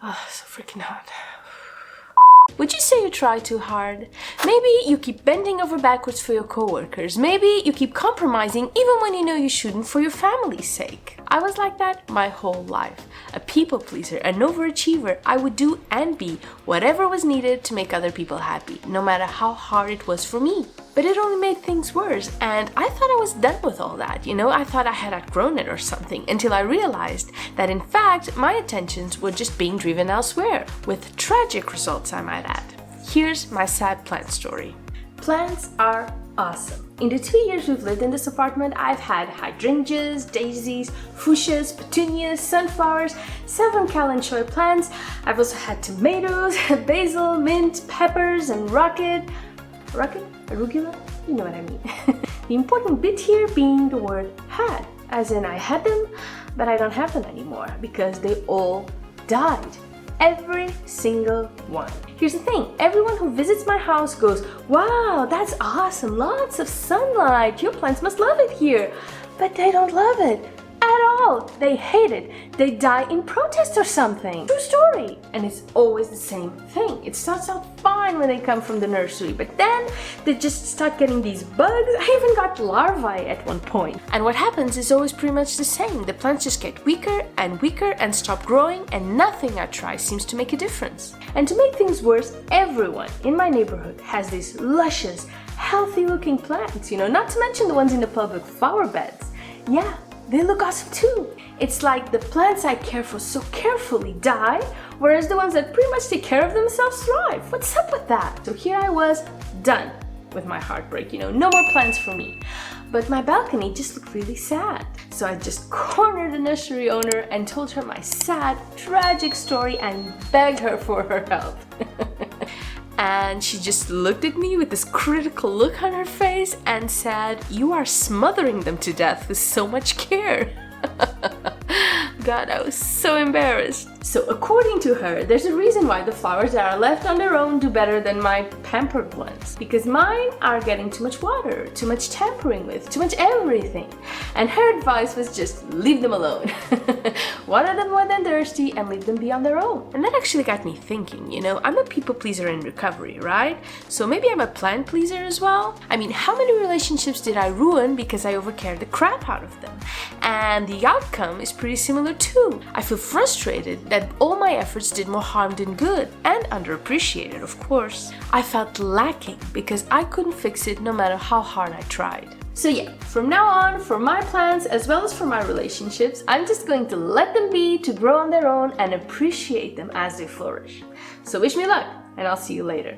Oh, so freaking hot. Would you say you try too hard? Maybe you keep bending over backwards for your coworkers. Maybe you keep compromising even when you know you shouldn't for your family's sake. I was like that my whole life. A people pleaser, an overachiever. I would do and be whatever was needed to make other people happy, no matter how hard it was for me. But it only made things worse, and I thought I was done with all that, I thought I had outgrown it or something, until I realized that in fact my attentions were just being driven elsewhere, with tragic results I might add. Here's my sad plant story. Plants are awesome. In the 2 years we've lived in this apartment, I've had hydrangeas, daisies, fuchsias, petunias, sunflowers, 7 kalanchoe plants. I've also had tomatoes, basil, mint, peppers, and arugula? You know what I mean. The important bit here being the word had, as in I had them, but I don't have them anymore because they all died. Every single one. Here's the thing, everyone who visits my house goes, wow, that's awesome, lots of sunlight, your plants must love it here. But they don't love it at all. They hate it. They die in protest or something. True story. And it's always the same thing. It starts out fine when they come from the nursery, but then they just start getting these bugs. I even got larvae at one point. And what happens is always pretty much the same. The plants just get weaker and stop growing, and nothing I try seems to make a difference. And to make things worse, everyone in my neighborhood has these luscious, healthy looking plants, not to mention the ones in the public flower beds. Yeah, they look awesome too. It's like the plants I care for so carefully die, whereas the ones that pretty much take care of themselves thrive. What's up with that? So here I was, done with my heartbreak, no more plants for me. But my balcony just looked really sad. So I just cornered the nursery owner and told her my sad, tragic story and begged her for her help. And she just looked at me with this critical look on her face and said, "You are smothering them to death with so much care." God, I was so embarrassed. So according to her, there's a reason why the flowers that are left on their own do better than my pampered ones. Because mine are getting too much water, too much tampering with, too much everything. And her advice was just leave them alone. Water them more than thirsty and leave them be on their own. And that actually got me thinking, I'm a people pleaser in recovery, right? So maybe I'm a plant pleaser as well? I mean, how many relationships did I ruin because I overcared the crap out of them? And the outcome is pretty similar too. I feel frustrated that all my efforts did more harm than good, and underappreciated, of course. I felt lacking because I couldn't fix it no matter how hard I tried. So yeah, from now on, for my plants as well as for my relationships, I'm just going to let them be, to grow on their own and appreciate them as they flourish. So wish me luck, and I'll see you later.